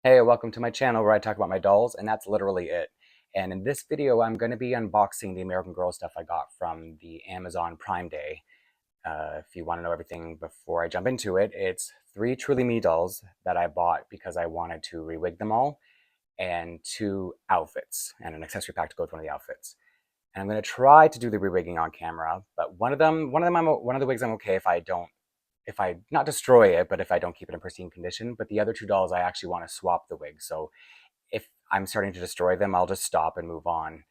Hey, welcome to my channel where I talk about my dolls, and that's literally it. And in this video, I'm going to be unboxing the American Girl stuff I got from the Amazon Prime Day. If you want to know everything before I jump into it, it's 3 Truly Me dolls that I bought because I wanted to re-wig them all, and 2 outfits, and an accessory pack to go with one of the outfits. And I'm going to try to do the re-wigging on camera, but one of the wigs I'm okay if I not destroy it, but if I don't keep it in pristine condition. But the other 2 dolls, I actually want to swap the wig. So if I'm starting to destroy them, I'll just stop and move on.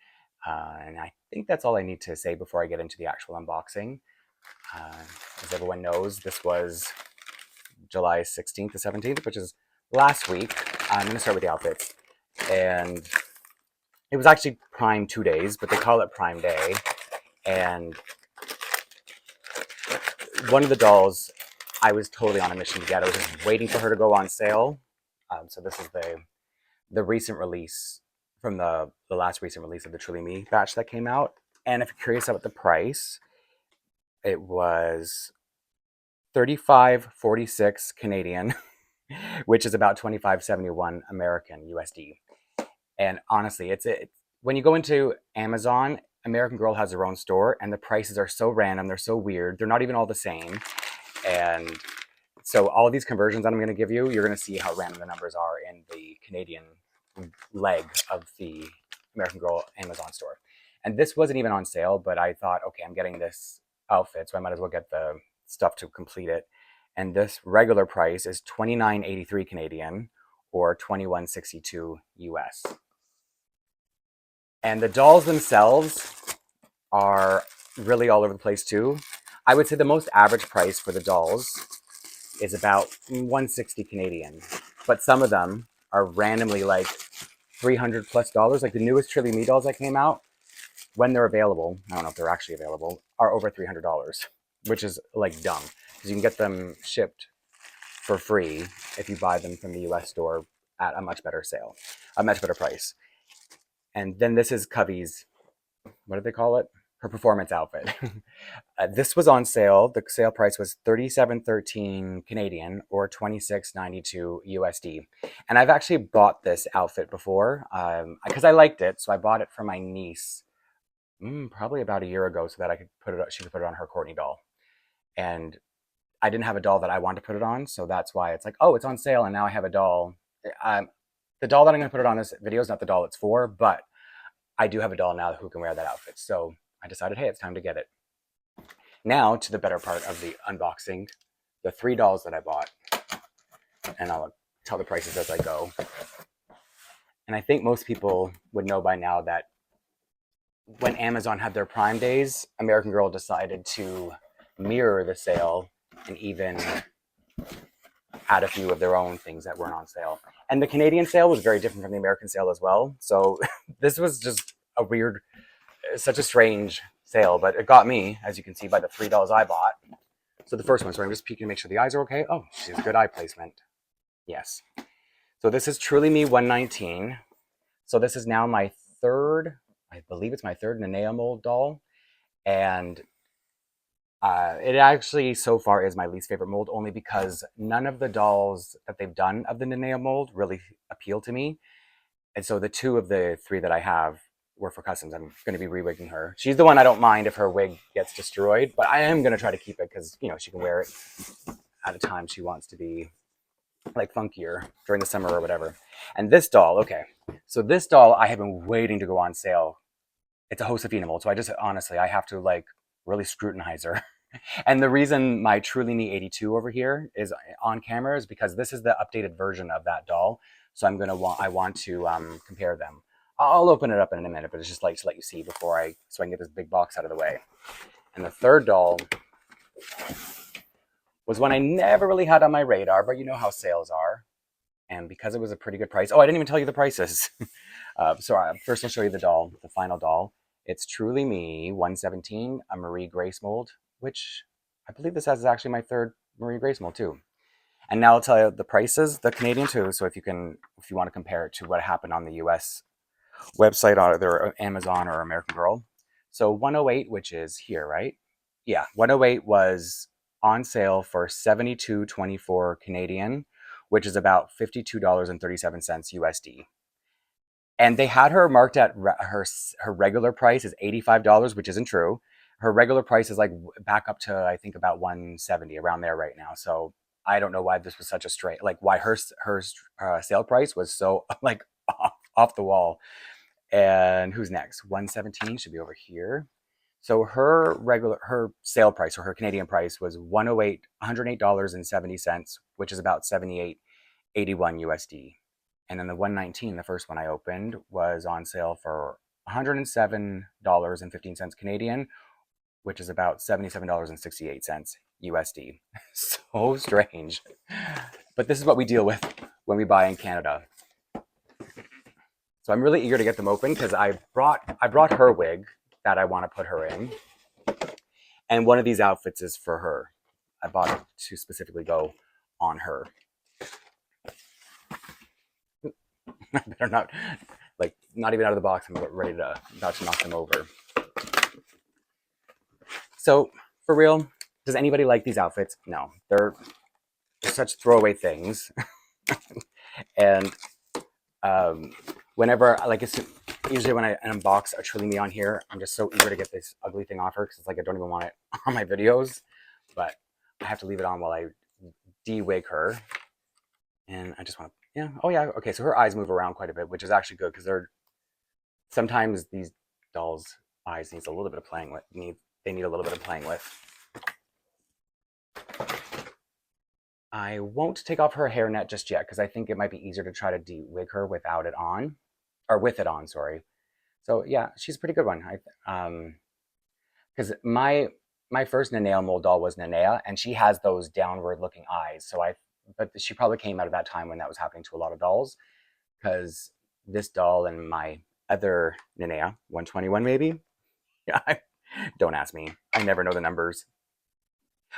And I think that's all I need to say before I get into the actual unboxing. Uh, as everyone knows, this was July 16th to 17th, which is last week. I'm going to start with the outfits. And it was actually Prime 2 days, but they call it Prime Day. And one of the dolls I was totally on a mission to get. I was just waiting for her to go on sale. So this is the recent release from the last recent release of the Truly Me batch that came out. And if you're curious about the price, it was $35.46 Canadian, which is about $25.71 American USD. And honestly, when you go into Amazon, American Girl has their own store, and the prices are so random. They're so weird. They're not even all the same. And so all of these conversions that I'm going to give you, you're going to see how random the numbers are in the Canadian leg of the American Girl Amazon store. And this wasn't even on sale, but I thought, okay, I'm getting this outfit, so I might as well get the stuff to complete it. And this regular price is $29.83 Canadian or $21.62 US. And the dolls themselves are really all over the place too. I would say the most average price for the dolls is about $160 Canadian, but some of them are randomly like $300 plus. Like the newest Truly Me dolls that came out, when they're available, I don't know if they're actually available, are over $300, which is like dumb because you can get them shipped for free if you buy them from the US store at a much better price. And then this is Covey's, what do they call it? Her performance outfit. This was on sale. The sale price was $37.13 Canadian or $26.92 USD. And I've actually bought this outfit before because I liked it. So I bought it for my niece probably about a year ago so that she could put it on her Courtney doll. And I didn't have a doll that I wanted to put it on. So that's why it's like, oh, it's on sale. And now I have a doll. The doll that I'm going to put it on this video is not the doll it's for, but I do have a doll now who can wear that outfit. So I decided, hey, it's time to get it. Now to the better part of the unboxing, the 3 dolls that I bought, and I'll tell the prices as I go. And I think most people would know by now that when Amazon had their Prime days, American Girl decided to mirror the sale and even add a few of their own things that weren't on sale. And the Canadian sale was very different from the American sale as well. So this was just such a strange sale, but it got me, as you can see by the 3 dolls I bought. So the first one, so I'm just peeking to make sure the eyes are okay. Oh, she has good eye placement. Yes. So this is Truly Me 119. So this is now my third, I believe it's my third Nenea mold doll. And it actually so far is my least favorite mold, only because none of the dolls that they've done of the Nenea mold really appeal to me. And so the 2 of the 3 that I have were for customs. I'm going to be re-wigging her. She's the one I don't mind if her wig gets destroyed, but I am going to try to keep it because, you know, she can wear it at a time she wants to be like funkier during the summer or whatever. And this doll, okay. So this doll I have been waiting to go on sale. It's a Josefina mold, so I have to like really scrutinize her. And the reason my Truly Me 82 over here is on camera is because this is the updated version of that doll. So I want to compare them. I'll open it up in a minute, but it's just like to let you see so I can get this big box out of the way. And the third doll was one I never really had on my radar, but you know how sales are. And because it was a pretty good price, oh, I didn't even tell you the prices. First I'll show you the final doll. It's Truly Me 117, a Marie Grace mold, which I believe this is actually my third Marie Grace mold too. And now I'll tell you the prices, the Canadian too. So if you want to compare it to what happened on the US website, either Amazon or American Girl. So 108, which is here, right? Yeah, 108 was on sale for $72.24 Canadian which is about $52.37 USD. And they had her marked at her regular price is $85, which isn't true. Her regular price is like back up to I think about 170 around there right now. So I don't know why this was such a straight like why her sale price was so like off the wall. And who's next? 117 should be over here. So her sale price or her Canadian price was $108.70, which is about 78.81 USD. And then the 119, the first one I opened, was on sale for $107.15 Canadian, which is about $77.68 USD. So strange. But this is what we deal with when we buy in Canada. So I'm really eager to get them open because I brought her wig that I want to put her in. And one of these outfits is for her. I bought it to specifically go on her. I better not, like, not even out of the box. I'm about to knock them over. So, for real, does anybody like these outfits? No. They're such throwaway things. And whenever, like, usually when I unbox a Truly Me on here, I'm just so eager to get this ugly thing off her because it's like I don't even want it on my videos. But I have to leave it on while I de-wig her. And I just want to, yeah, oh yeah, okay, so her eyes move around quite a bit, which is actually good because sometimes these dolls' eyes needs a little bit of playing with. They need a little bit of playing with. I won't take off her hairnet just yet because I think it might be easier to try to de-wig her without it on, or with it on, sorry. So yeah, she's a pretty good one. Because my first Nanea mold doll was Nanea, and she has those downward-looking eyes. But she probably came out of that time when that was happening to a lot of dolls, because this doll and my other Nanea, 121 maybe. Yeah, don't ask me. I never know the numbers.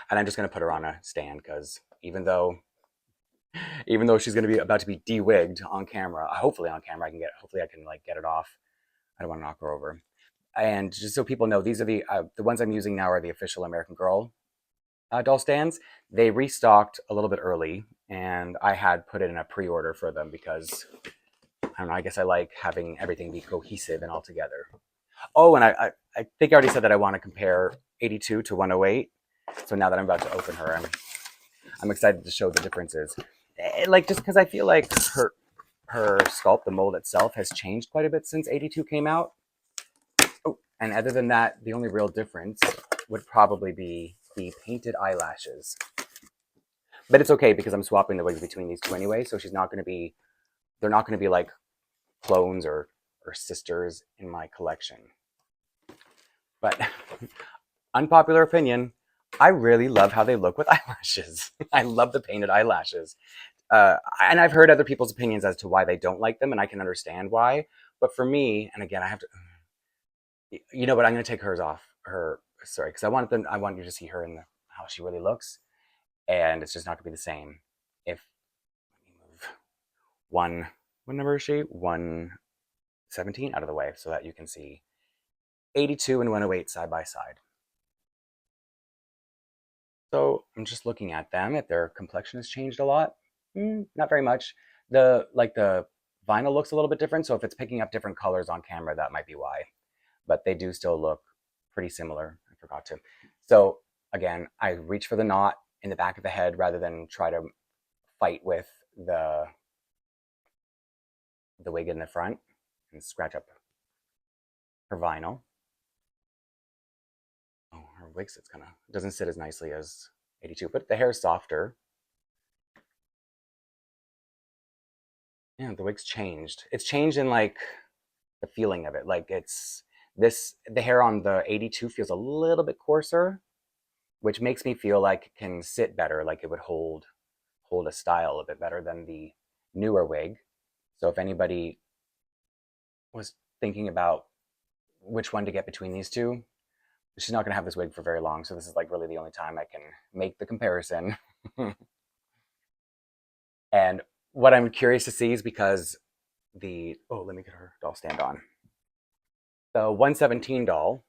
And I'm just gonna put her on a stand because even though she's gonna be about to be de-wigged on camera, hopefully on camera hopefully I can like get it off. I don't want to knock her over. And just so people know, these are the ones I'm using now are the official American Girl doll stands. They restocked a little bit early, and I had put it in a pre-order for them because I don't know. I guess I like having everything be cohesive and all together. Oh, and I think I already said that I want to compare 82 to 108. So now that I'm about to open her, I'm excited to show the differences. Like just because I feel like her sculpt, the mold itself, has changed quite a bit since 82 came out. Oh, and other than that, the only real difference would probably be the painted eyelashes. But it's okay because I'm swapping the wigs between these two anyway, so they're not going to be like clones or sisters in my collection. But unpopular opinion, I really love how they look with eyelashes. I love the painted eyelashes. And I've heard other people's opinions as to why they don't like them, and I can understand why. But for me, and again, I have to, you know what, I'm going to take hers off. Sorry, because I want you to see her in how she really looks. And it's just not going to be the same. Let me move what number is she? 117 out of the way so that you can see 82 and 108 side by side. So I'm just looking at them. If their complexion has changed a lot, not very much. The vinyl looks a little bit different. So if it's picking up different colors on camera, that might be why. But they do still look pretty similar. I forgot to. So again, I reach for the knot in the back of the head rather than try to fight with the wig in the front and scratch up her vinyl. Oh, her wig doesn't sit as nicely as 82, but the hair is softer. Yeah, the wig's changed. It's changed in like the feeling of it. Like the hair on the 82 feels a little bit coarser, which makes me feel like it can sit better, like it would hold a style a bit better than the newer wig. So if anybody was thinking about which one to get between these two, she's not going to have this wig for very long. So this is like really the only time I can make the comparison. And what I'm curious to see is because let me get her doll stand on. The 117 doll,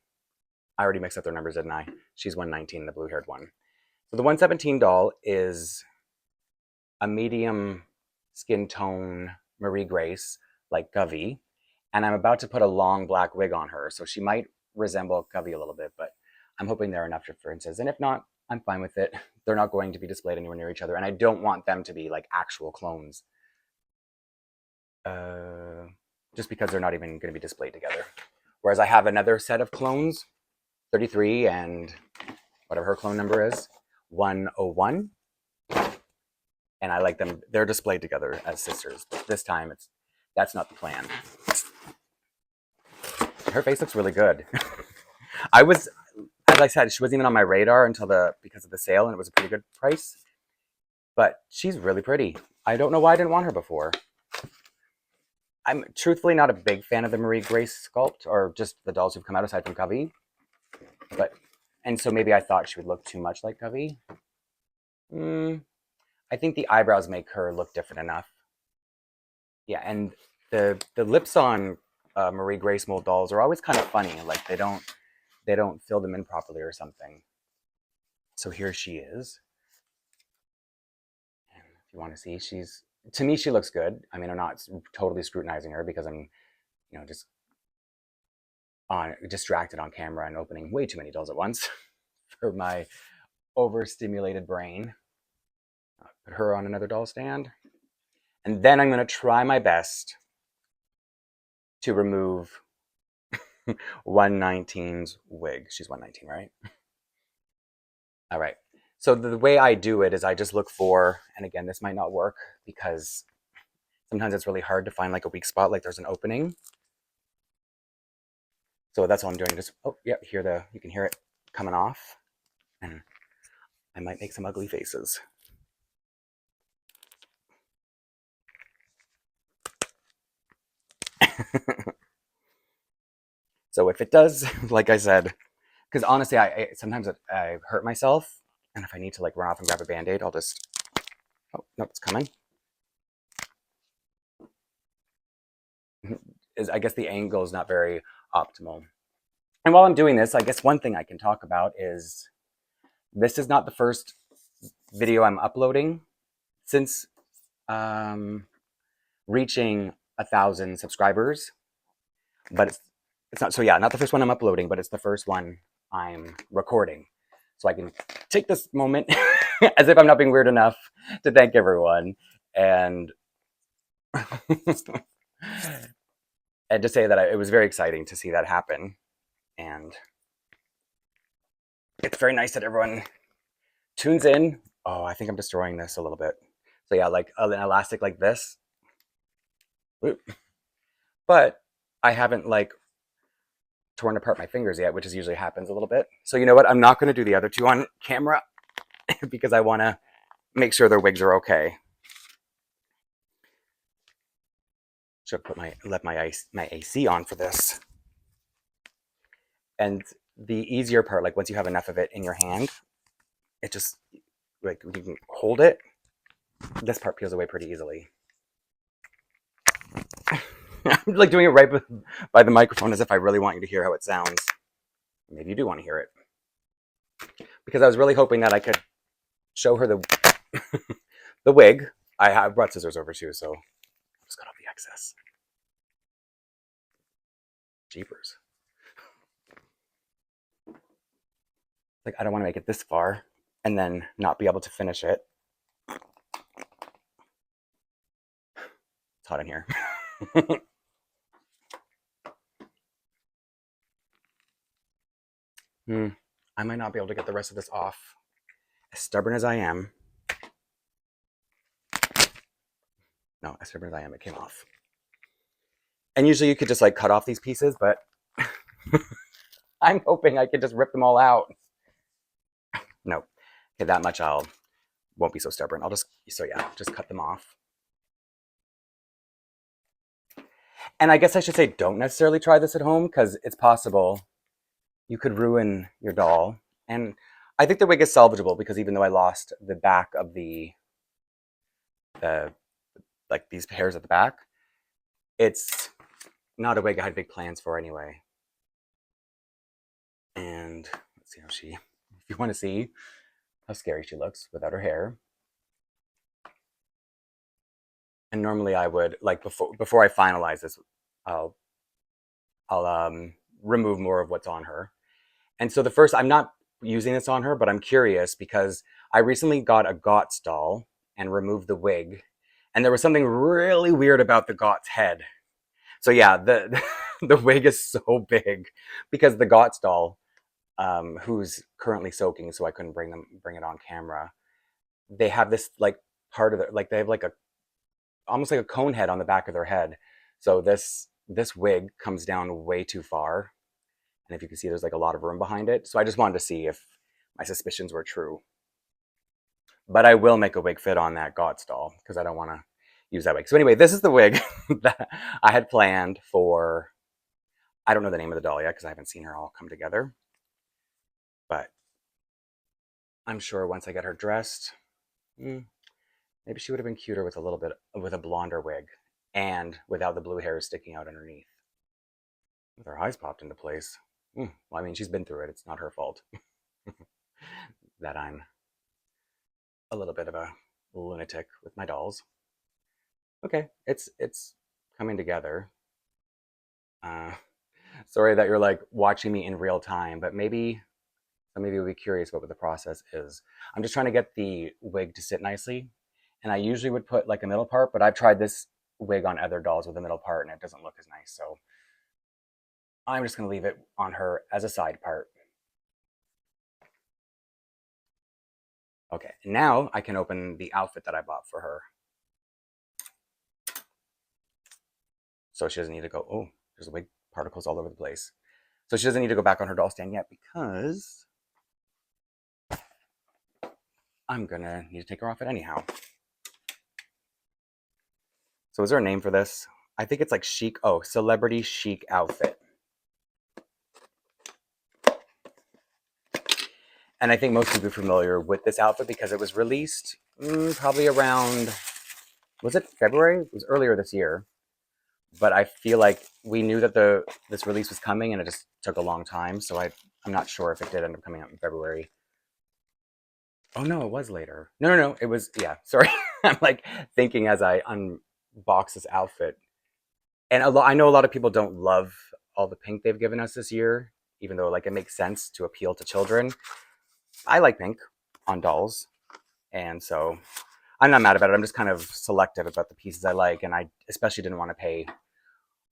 I already mixed up their numbers, didn't I? She's 119, the blue-haired one. So the 117 doll is a medium skin tone Marie Grace, like Govey, and I'm about to put a long black wig on her, so she might resemble Govey a little bit, but I'm hoping there are enough differences, and if not, I'm fine with it. They're not going to be displayed anywhere near each other, and I don't want them to be like actual clones. Just because they're not even going to be displayed together. Whereas I have another set of clones, 33 and whatever her clone number is, 101. And I like them, they're displayed together as sisters. But this time, that's not the plan. Her face looks really good. As I said, she wasn't even on my radar because of the sale, and it was a pretty good price. But she's really pretty. I don't know why I didn't want her before. I'm truthfully not a big fan of the Marie Grace sculpt, or just the dolls who've come out aside from Covey. And so maybe I thought she would look too much like Covey. I think the eyebrows make her look different enough. Yeah, and the lips on Marie Grace mold dolls are always kind of funny. Like they don't fill them in properly or something. So here she is. And if you want to see, to me, she looks good. I mean, I'm not totally scrutinizing her because I'm, just distracted on camera and opening way too many dolls at once for my overstimulated brain. I'll put her on another doll stand. And then I'm going to try my best to remove 119's wig. She's 119, right? All right. So the way I do it is I just look for, and again, this might not work because sometimes it's really hard to find like a weak spot, like there's an opening. So that's all I'm doing. Just, oh, yeah, you can hear it coming off. And I might make some ugly faces. So if it does, like I said, because honestly, sometimes I hurt myself, and if I need to like run off and grab a Band-Aid, I'll just, oh, no, it's coming. I guess the angle is not very optimal. And while I'm doing this, I guess one thing I can talk about is this is not the first video I'm uploading since reaching 1,000 subscribers. But it's not, so yeah, not the first one I'm uploading, but it's the first one I'm recording. So I can take this moment as if I'm not being weird enough to thank everyone and and to say that it was very exciting to see that happen. And it's very nice that everyone tunes in. Oh, I think I'm destroying this a little bit. So yeah, like an elastic like this. But I haven't like torn apart my fingers yet, which usually happens a little bit. So you know what? I'm not going to do the other two on camera because I want to make sure their wigs are okay. Should let my AC on for this. And the easier part, like once you have enough of it in your hand, it just like you can hold it. This part peels away pretty easily. I'm like doing it right by the microphone as if I really want you to hear how it sounds. Maybe you do want to hear it. Because I was really hoping that I could show her the wig. I brought scissors over too, so I just got off the excess. Jeepers. Like, I don't want to make it this far and then not be able to finish it. It's hot in here. I might not be able to get the rest of this off. As stubborn as I am. No, as stubborn as I am, it came off. And usually you could just like cut off these pieces, but I'm hoping I could just rip them all out. No. Okay, that much won't be so stubborn. I'll just cut them off. And I guess I should say don't necessarily try this at home because it's possible you could ruin your doll. And I think the wig is salvageable because even though I lost the back of the like these hairs at the back, it's not a wig I had big plans for anyway. And let's see how if you want to see how scary she looks without her hair. And normally I would like before I finalize this, I'll I'll remove more of what's on her. And so the first, I'm not using this on her, but I'm curious because I recently got a Gott's doll and removed the wig, and there was something really weird about the Gott's head. So yeah, the the wig is so big because the Gott's doll, who's currently soaking, so I couldn't bring it on camera. They have this like part of it, like they have like a almost like a cone head on the back of their head. So this wig comes down way too far, and if you can see, there's like a lot of room behind it. So I just wanted to see if my suspicions were true. But I will make a wig fit on that God doll because I don't want to use that wig. So anyway, this is the wig that I had planned for. I don't know the name of the doll yet because I haven't seen her all come together. But I'm sure once I get her dressed, maybe she would have been cuter with a little bit with a blonder wig and without the blue hair sticking out underneath. With her eyes popped into place. Well, I mean, she's been through it. It's not her fault that I'm a little bit of a lunatic with my dolls. Okay, it's coming together. Uh, Sorry that you're like watching me in real time, but maybe some of you will be curious about what the process is. I'm just trying to get the wig to sit nicely, and I usually would put like a middle part, but I've tried this wig on other dolls with a middle part, and it doesn't look as nice. So I'm just going to leave it on her as a side part. Okay, now I can open the outfit that I bought for her. So she doesn't need to go, oh, there's wig particles all over the place. So she doesn't need to go back on her doll stand yet because I'm gonna need to take her off it anyhow. So is there a name for this? I think it's like chic, oh, celebrity chic outfit. And I think most people are familiar with this outfit because it was released probably around, was it February? It was earlier this year. But I feel like we knew that this release was coming and it just took a long time. So I'm not sure if it did end up coming out in February. Oh no, it was later. No. It was, yeah, sorry. I'm like thinking as I unbox this outfit. And I know a lot of people don't love all the pink they've given us this year, even though like it makes sense to appeal to children. I like pink on dolls. And so I'm not mad about it. I'm just kind of selective about the pieces I like. And I especially didn't want to pay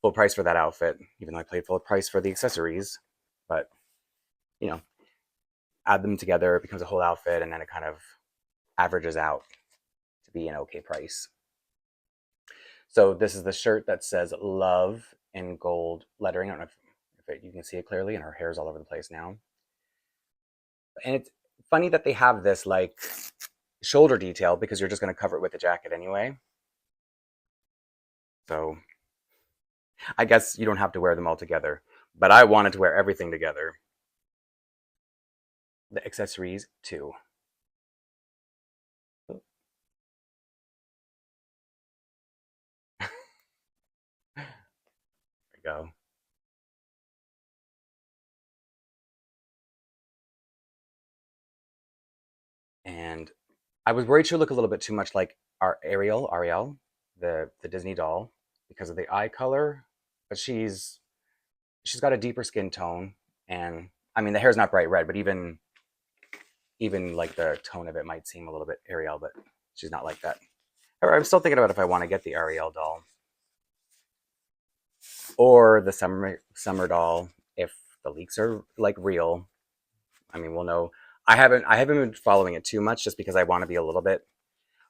full price for that outfit, even though I paid full price for the accessories. But, you know, add them together, it becomes a whole outfit, and then it kind of averages out to be an okay price. So this is the shirt that says love in gold lettering. I don't know if you can see it clearly, and her hair's all over the place now. And it's funny that they have this like shoulder detail because you're just going to cover it with the jacket anyway. So I guess you don't have to wear them all together, but I wanted to wear everything together. The accessories too. There we go. And I was worried she'd look a little bit too much like our Ariel, the Disney doll, because of the eye color. But she's got a deeper skin tone, and I mean the hair's not bright red, but even like the tone of it might seem a little bit Ariel, but she's not like that. However, I'm still thinking about if I want to get the Ariel doll or the summer doll if the leaks are like real. I mean, we'll know. I haven't been following it too much just because I want to be a little bit.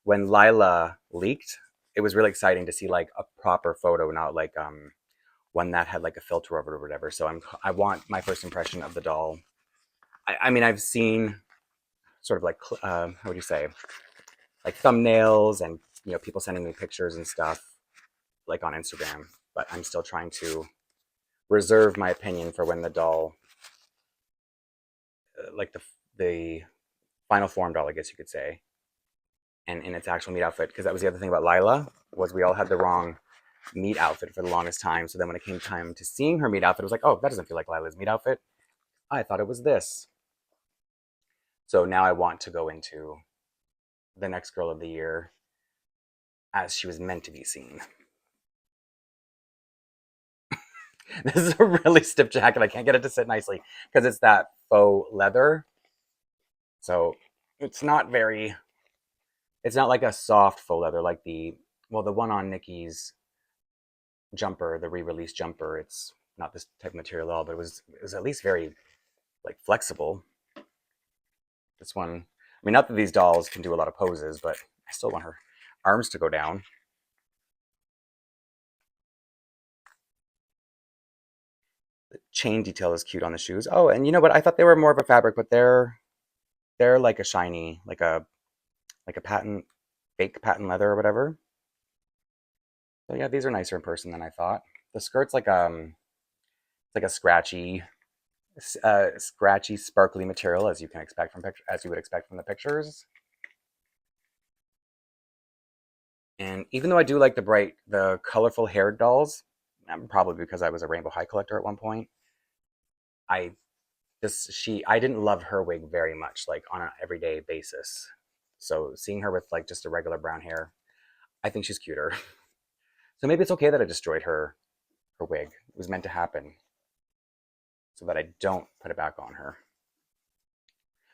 When Lila leaked, it was really exciting to see like a proper photo, not like one that had like a filter over it or whatever. So I want my first impression of the doll. I mean, I've seen sort of like how would you say, like thumbnails and people sending me pictures and stuff like on Instagram, but I'm still trying to reserve my opinion for when the doll, like the final form doll, I guess you could say, and in its actual meat outfit, because that was the other thing about Lila was we all had the wrong meat outfit for the longest time. So then when it came time to seeing her meat outfit, it was like, oh, that doesn't feel like Lila's meat outfit. I thought it was this. So now I want to go into the next girl of the year as she was meant to be seen. This is a really stiff jacket. I can't get it to sit nicely because it's that faux leather. So it's not very, it's not like a soft faux leather like the one on Nikki's jumper, the re-release jumper. It's not this type of material at all, but it was at least very like flexible. This one, I mean, not that these dolls can do a lot of poses, but I still want her arms to go down. The chain detail is cute on the shoes. Oh, and you know what? I thought they were more of a fabric, but they're like a shiny, like a patent, fake patent leather or whatever. So yeah, these are nicer in person than I thought. The skirt's like a scratchy, sparkly material as you can expect from as you would expect from the pictures. And even though I do like the colorful haired dolls, probably because I was a Rainbow High collector at one point, I I didn't love her wig very much, like on an everyday basis. So seeing her with like just a regular brown hair, I think she's cuter. So maybe it's okay that I destroyed her wig. It was meant to happen so that I don't put it back on her.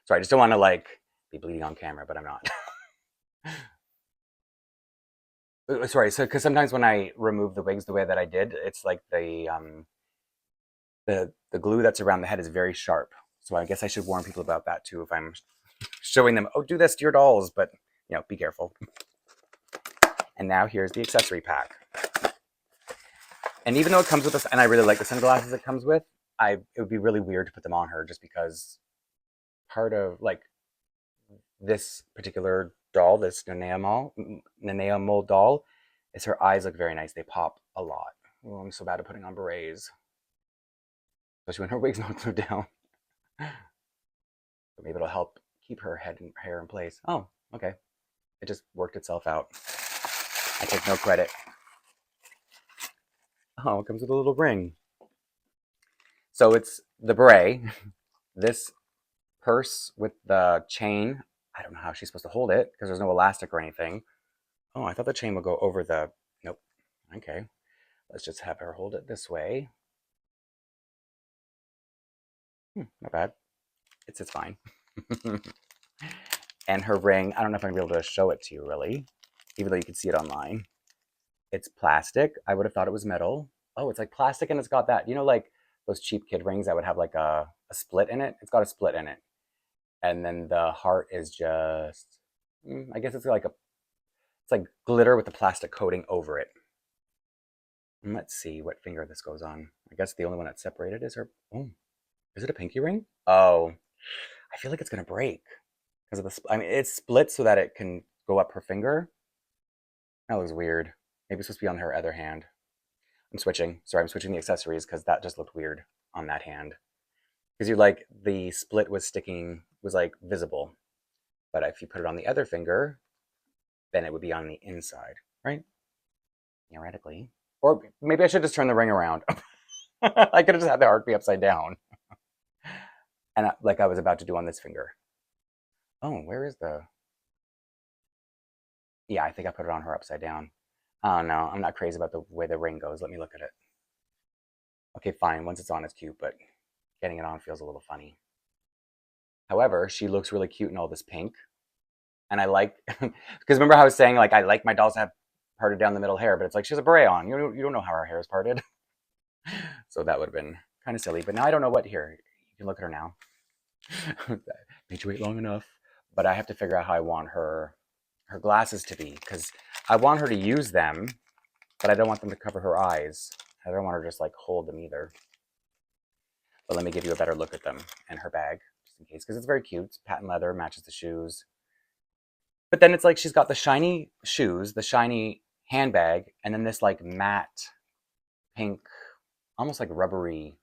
So I just don't want to like be bleeding on camera, but I'm not. Sorry, so because sometimes when I remove the wigs the way that I did, it's like the glue that's around the head is very sharp. So I guess I should warn people about that too if I'm showing them, oh, do this to your dolls, but be careful. And now here's the accessory pack. And even though it comes with this, and I really like the sunglasses it comes with, it would be really weird to put them on her just because part of like this particular doll, this Nanea mold doll, is her eyes look very nice. They pop a lot. Oh, I'm so bad at putting on berets, especially when her wig's not glued down. But maybe it'll help keep her head and hair in place. Oh, okay. It just worked itself out. I take no credit. Oh, it comes with a little ring. So it's the beret, this purse with the chain. I don't know how she's supposed to hold it because there's no elastic or anything. Oh, I thought the chain would go over the... Nope. Okay. Let's just have her hold it this way. Not bad. It's fine. And her ring, I don't know if I'm going to be able to show it to you really, even though you can see it online. It's plastic. I would have thought it was metal. Oh, it's like plastic and it's got that, like those cheap kid rings that would have like a split in it. It's got a split in it. And then the heart is just, I guess it's like glitter with the plastic coating over it. And let's see what finger this goes on. I guess the only one that's separated is her, oh, is it a pinky ring? Oh, I feel like it's going to break because of the, I mean, it's split so that it can go up her finger. That looks weird. Maybe it's supposed to be on her other hand. I'm switching. Sorry, I'm switching the accessories because that just looked weird on that hand. Because the split was like visible. But if you put it on the other finger, then it would be on the inside, right? Theoretically. Or maybe I should just turn the ring around. I could have just had the heart be upside down. And like I was about to do on this finger. Oh, where is the... Yeah, I think I put it on her upside down. Oh no, I'm not crazy about the way the ring goes. Let me look at it. Okay, fine. Once it's on, it's cute, but getting it on feels a little funny. However, she looks really cute in all this pink. And I like, because remember how I was saying, like, I like my dolls to have parted down the middle hair, but it's like she has a beret on. You don't know how her hair is parted. So that would have been kind of silly. But now I don't know what here. You can look at her now. Made you wait long enough. But I have to figure out how I want her glasses to be, because I want her to use them, but I don't want them to cover her eyes. I don't want her to just like hold them either. But let me give you a better look at them and her bag, just in case, because it's very cute. It's patent leather, matches the shoes. But then it's like she's got the shiny shoes, the shiny handbag, and then this like matte pink, almost like rubbery,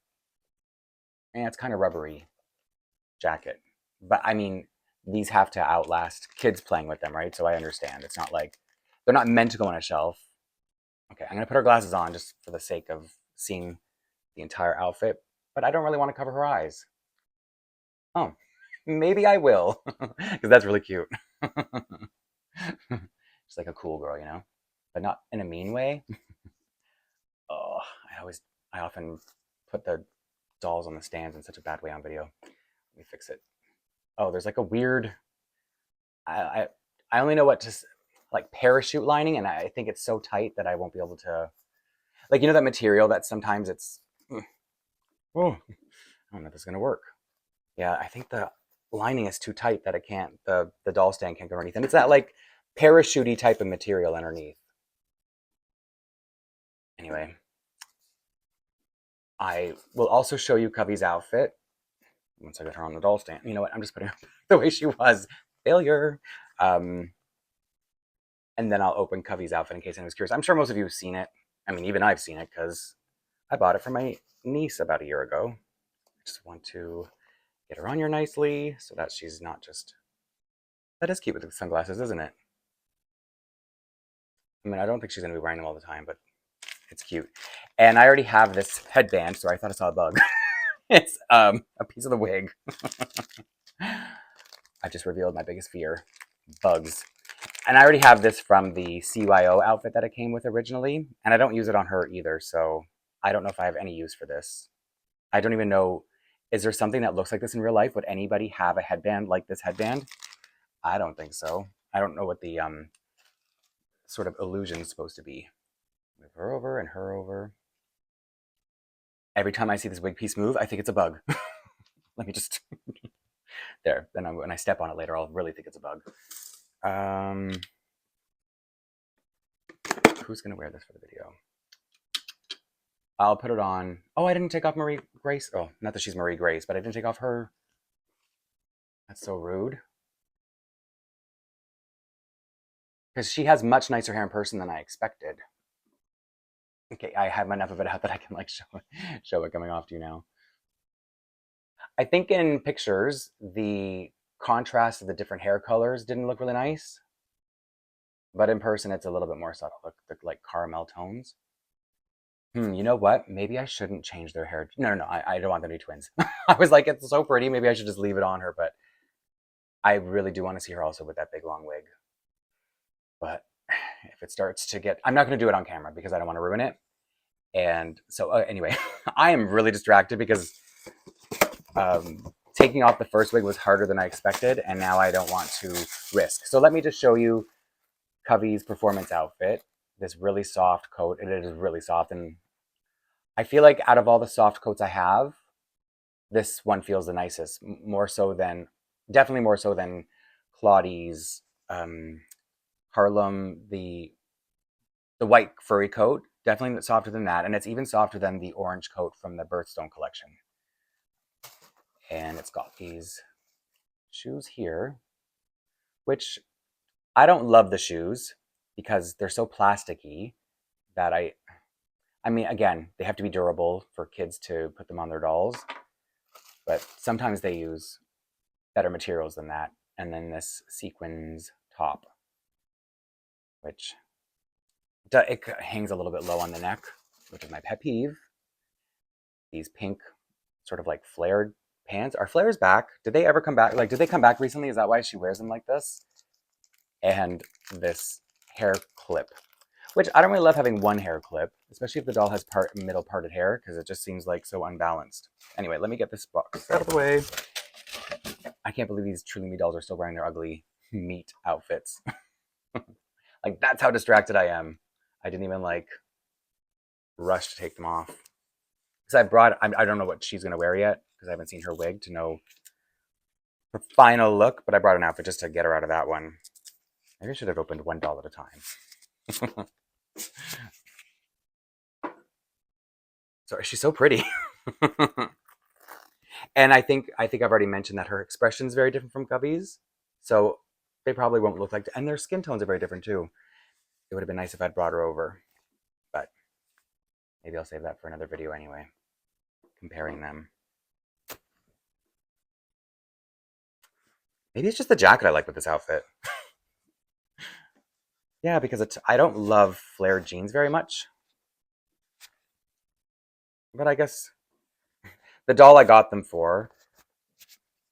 yeah, it's kind of rubbery jacket. But I mean, these have to outlast kids playing with them, right? So I understand. It's not like, they're not meant to go on a shelf. Okay, I'm going to put her glasses on just for the sake of seeing the entire outfit, but I don't really want to cover her eyes. Oh, maybe I will, because that's really cute. She's like a cool girl, but not in a mean way. Oh, I often put the dolls on the stands in such a bad way on video. Let me fix it. Oh, there's like a weird, I, I only know what to, like parachute lining, and I think it's so tight that I won't be able to, like, you know that material that sometimes it's, oh, I don't know if it's gonna work. Yeah, I think the lining is too tight that it can't, the doll stand can't go underneath. And it's that like parachute-y type of material underneath. Anyway, I will also show you Covey's outfit once I get her on the doll stand. You know what? I'm just putting her the way she was. Failure. And then I'll open Covey's outfit in case anyone's curious. I'm sure most of you have seen it. I mean, even I've seen it because I bought it for my niece about a year ago. I just want to get her on here nicely so that she's not just... That is cute with the sunglasses, isn't it? I mean, I don't think she's going to be wearing them all the time, but it's cute. And I already have this headband, so I thought I saw a bug. It's a piece of the wig. I just revealed my biggest fear, bugs. And I already have this from the CYO outfit that it came with originally, and I don't use it on her either, so I don't know if I have any use for this. I don't even know, is there something that looks like this in real life? Would anybody have a headband like this headband? I don't think so. I don't know what the sort of illusion is supposed to be. Move her over and her over. Every time I see this wig piece move, I think it's a bug. Let me just... There. Then when I step on it later, I'll really think it's a bug. Who's going to wear this for the video? I'll put it on... Oh, I didn't take off Marie Grace. Oh, not that she's Marie Grace, but I didn't take off her. That's so rude. Because she has much nicer hair in person than I expected. Okay, I have enough of it out that I can like show it coming off to you now. I think in pictures, the contrast of the different hair colors didn't look really nice. But in person, it's a little bit more subtle, like caramel tones. You know what? Maybe I shouldn't change their hair. No, I don't want them to be twins. I was like, it's so pretty. Maybe I should just leave it on her. But I really do want to see her also with that big long wig. But if it starts to get... I'm not going to do it on camera because I don't want to ruin it. And so anyway, I am really distracted because taking off the first wig was harder than I expected. And now I don't want to risk. So let me just show you Covey's performance outfit. This really soft coat. It is really soft. And I feel like out of all the soft coats I have, this one feels the nicest. More so than... Definitely more so than Claudie's Harlem, the white furry coat. Definitely softer than that. And it's even softer than the orange coat from the Birthstone collection. And it's got these shoes here, which I don't love the shoes because they're so plasticky that I mean, again, they have to be durable for kids to put them on their dolls. But sometimes they use better materials than that. And then this sequins top, which it hangs a little bit low on the neck, which is my pet peeve. These pink sort of like flared pants. Are flares back? Did they ever come back? Like, did they come back recently? Is that why she wears them like this? And this hair clip, which I don't really love having one hair clip, especially if the doll has middle parted hair, because it just seems like so unbalanced. Anyway, let me get this box out of the way. I can't believe these Truly Me dolls are still wearing their ugly meat outfits. Like, that's how distracted I am. I didn't even like rush to take them off. Because I don't know what she's going to wear yet, because I haven't seen her wig to know her final look, but I brought an outfit just to get her out of that one. Maybe I should have opened one doll at a time. Sorry, she's so pretty. And I think I've already mentioned that her expression is very different from Covey's. So they probably won't look like... And their skin tones are very different too. It would have been nice if I'd brought her over. But maybe I'll save that for another video anyway. Comparing them. Maybe it's just the jacket I like with this outfit. Yeah, because I don't love flared jeans very much. But I guess the doll I got them for,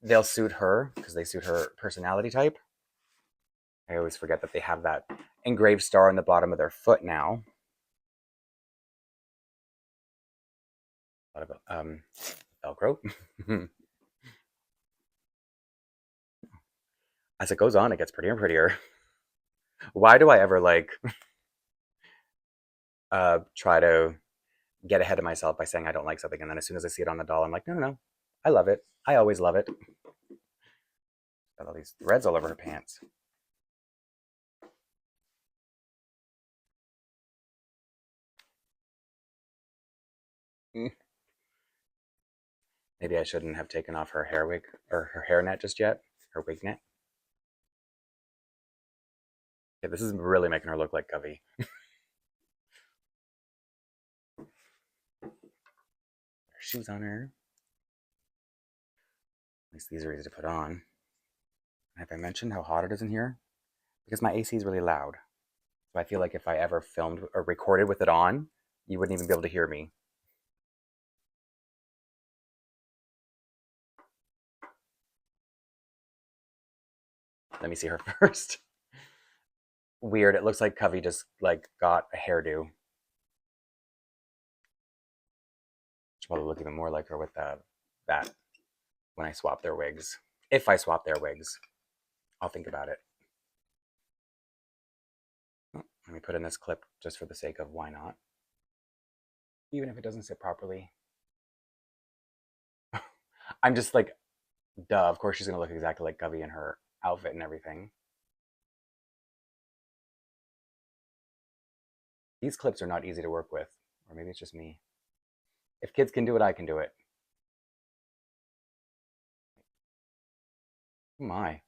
they'll suit her because they suit her personality type. I always forget that they have that engraved star on the bottom of their foot now. A lot of Velcro. As it goes on, it gets prettier and prettier. Why do I ever like try to get ahead of myself by saying I don't like something, and then as soon as I see it on the doll, I'm like, no, no, no, I love it. I always love it. Got all these threads all over her pants. Maybe I shouldn't have taken off her hair wig or her hair net just yet. Her wig net. Yeah, this is really making her look like Covey. Shoes on her. At least these are easy to put on. Have I mentioned how hot it is in here? Because my AC is really loud. So I feel like if I ever filmed or recorded with it on, you wouldn't even be able to hear me. Let me see her first. Weird. It looks like Covey just like got a hairdo. Should probably look even more like her with that when I swap their wigs. If I swap their wigs, I'll think about it. Let me put in this clip just for the sake of why not. Even if it doesn't sit properly. I'm just like, duh, of course she's gonna look exactly like Covey in her outfit and everything. These clips are not easy to work with, or maybe it's just me. If kids can do it, I can do it. Oh my.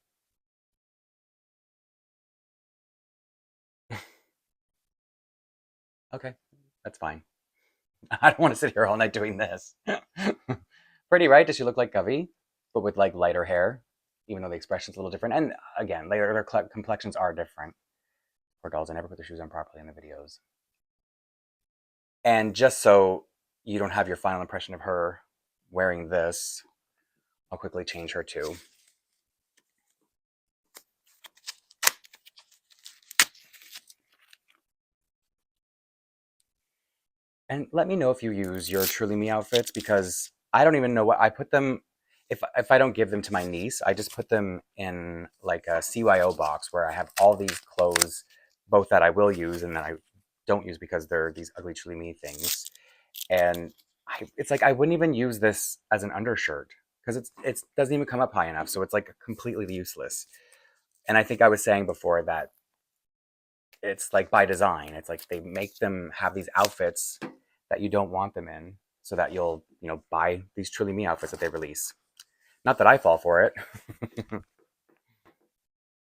Okay, that's fine. I don't want to sit here all night doing this. Pretty, right? Does she look like Covey, but with like lighter hair, even though the expression's a little different? And again, later their complexions are different. Poor dolls, I never put their shoes on properly in the videos. And just so you don't have your final impression of her wearing this, I'll quickly change her too. And let me know if you use your Truly Me outfits, because I don't even know what I put them. If I don't give them to my niece, I just put them in like a CYO box where I have all these clothes, both that I will use and that I don't use because they're these ugly Truly Me things. And it's like I wouldn't even use this as an undershirt because it doesn't even come up high enough, so it's like completely useless. And I think I was saying before that it's like by design. It's like they make them have these outfits that you don't want them in so that you'll, buy these Truly Me outfits that they release. Not that I fall for it,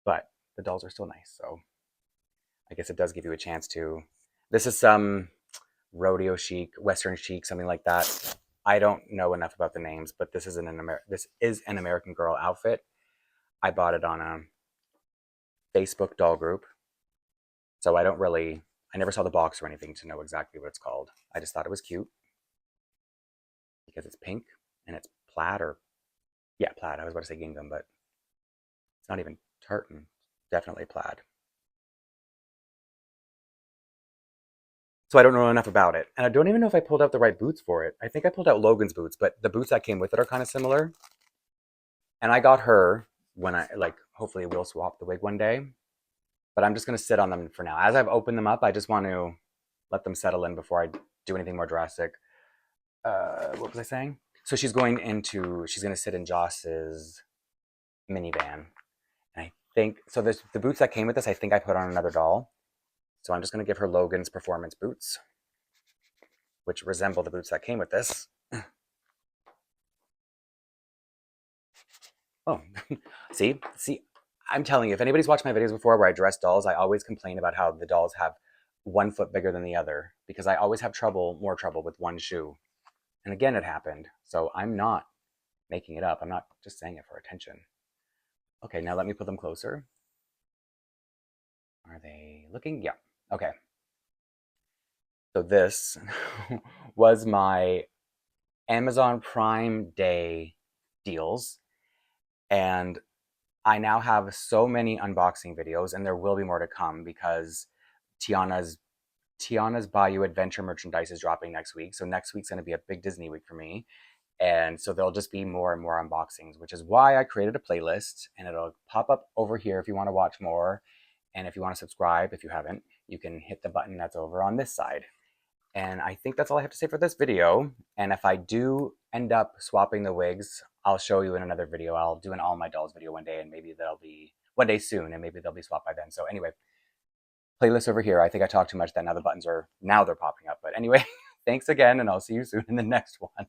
but the dolls are still nice. So I guess it does give you a chance to. This is some rodeo chic, Western chic, something like that. I don't know enough about the names, but this is this is an American Girl outfit. I bought it on a Facebook doll group. So I never saw the box or anything to know exactly what it's called. I just thought it was cute because it's pink and it's plaid yeah, plaid. I was about to say gingham, but it's not even tartan. Definitely plaid. So I don't know enough about it. And I don't even know if I pulled out the right boots for it. I think I pulled out Logan's boots, but the boots that came with it are kind of similar. And I got her when hopefully we'll swap the wig one day. But I'm just going to sit on them for now. As I've opened them up, I just want to let them settle in before I do anything more drastic. What was I saying? So she's going to sit in Joss's minivan. And I think, so the boots that came with this, I think I put on another doll. So I'm just going to give her Logan's performance boots, which resemble the boots that came with this. Oh, see, I'm telling you, if anybody's watched my videos before where I dress dolls, I always complain about how the dolls have one foot bigger than the other because I always have more trouble with one shoe. And again, it happened. So I'm not making it up. I'm not just saying it for attention. Okay, now let me put them closer. Are they looking? Yeah. Okay. So this was my Amazon Prime Day deals. And I now have so many unboxing videos, and there will be more to come because Tiana's Tiana's Bayou Adventure merchandise is dropping next week. So next week's going to be a big Disney week for me. And so there'll just be more and more unboxings, which is why I created a playlist, and it'll pop up over here if you want to watch more. And if you want to subscribe, if you haven't, you can hit the button that's over on this side. And I think that's all I have to say for this video. And if I do end up swapping the wigs, I'll show you in another video. I'll do an All My Dolls video one day, and maybe they'll be one day soon, and maybe they'll be swapped by then. So anyway, playlist over here. I think I talked too much. That now the buttons are, now they're popping up. But anyway, thanks again, and I'll see you soon in the next one.